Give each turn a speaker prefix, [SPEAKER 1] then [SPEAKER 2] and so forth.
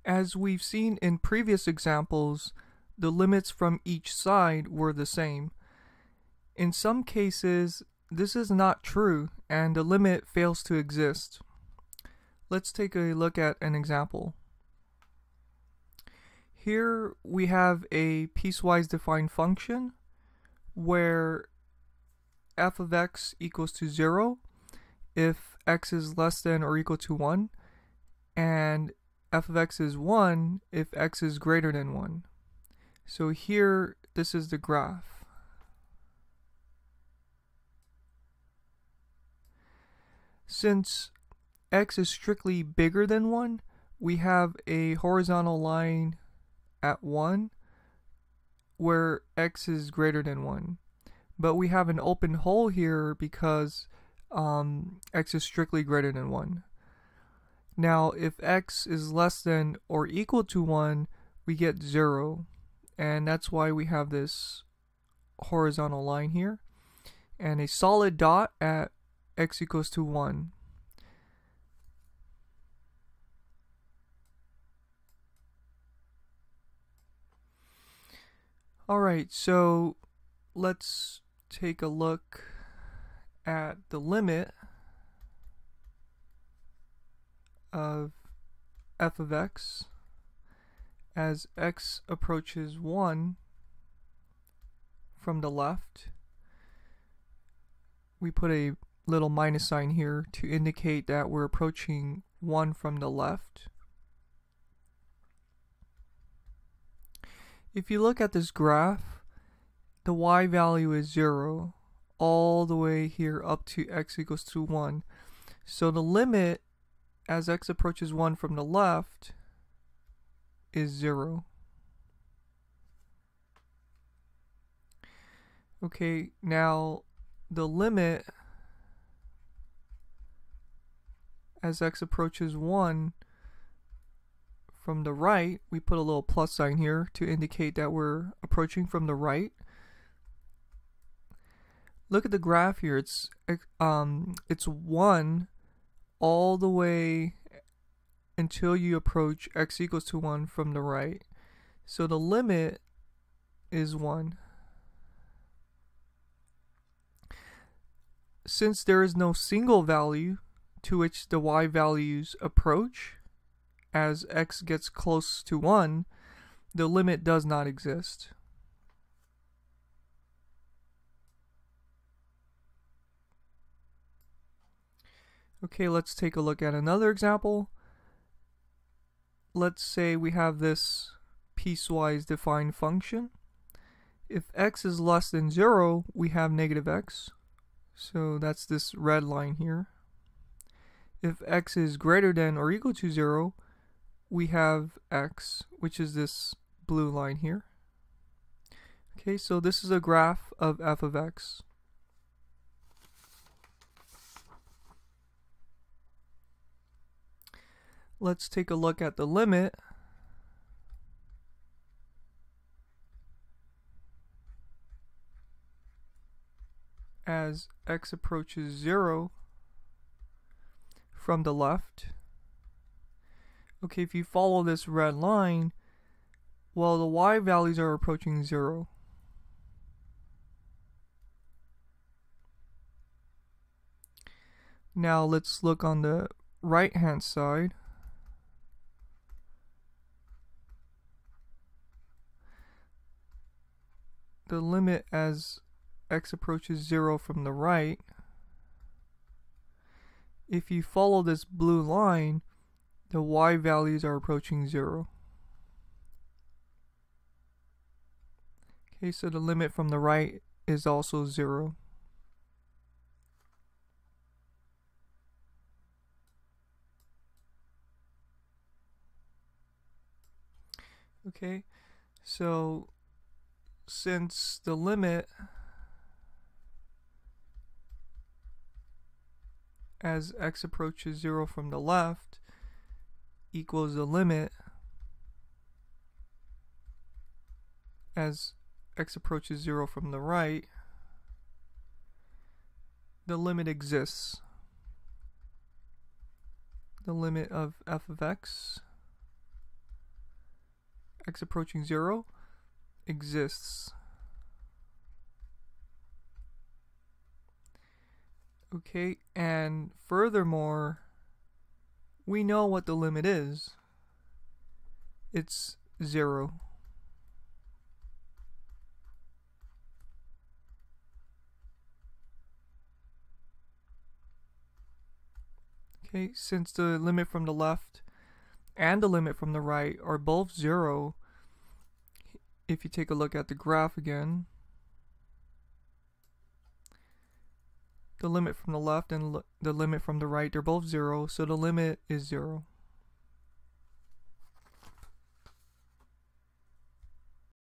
[SPEAKER 1] As we've seen in previous examples, the limits from each side were the same. In some cases, this is not true and the limit fails to exist. Let's take a look at an example. Here we have a piecewise defined function where f of x equals to 0 if x is less than or equal to 1, and f of x is 1 if x is greater than 1. So here, this is the graph. Since x is strictly bigger than 1, we have a horizontal line at 1 where x is greater than 1. But we have an open hole here because x is strictly greater than 1. Now, if x is less than or equal to 1, we get 0. And that's why we have this horizontal line here. And a solid dot at x equals to 1. Alright, so let's take a look at the limit of f of x as x approaches 1 from the left. We put a little minus sign here to indicate that we're approaching 1 from the left. If you look at this graph, the y value is 0 all the way here up to x equals to 1. So the limit as x approaches 1 from the left is 0. Okay, now the limit as x approaches 1 from the right, we put a little plus sign here to indicate that we're approaching from the right. Look at the graph here. It's 1 all the way until you approach x equals to 1 from the right. So the limit is 1. Since there is no single value to which the y values approach as x gets close to 1, the limit does not exist. Okay, let's take a look at another example. Let's say we have this piecewise defined function. If x is less than 0, we have negative x. So that's this red line here. If x is greater than or equal to 0, we have x, which is this blue line here. Okay, so this is a graph of f of x. Let's take a look at the limit as x approaches 0 from the left. Okay, if you follow this red line, well, the y values are approaching 0. Now let's look on the right hand side. The limit as x approaches 0 from the right, if you follow this blue line, the y values are approaching 0. Okay, so the limit from the right is also 0. Okay, so since the limit as x approaches 0 from the left equals the limit as x approaches 0 from the right, the limit exists. The limit of f of x x approaching 0 exists. Okay, and furthermore, we know what the limit is. It's 0. Okay, since the limit from the left and the limit from the right are both 0, if you take a look at the graph again, the limit from the left and the limit from the right, they're both 0, so the limit is 0.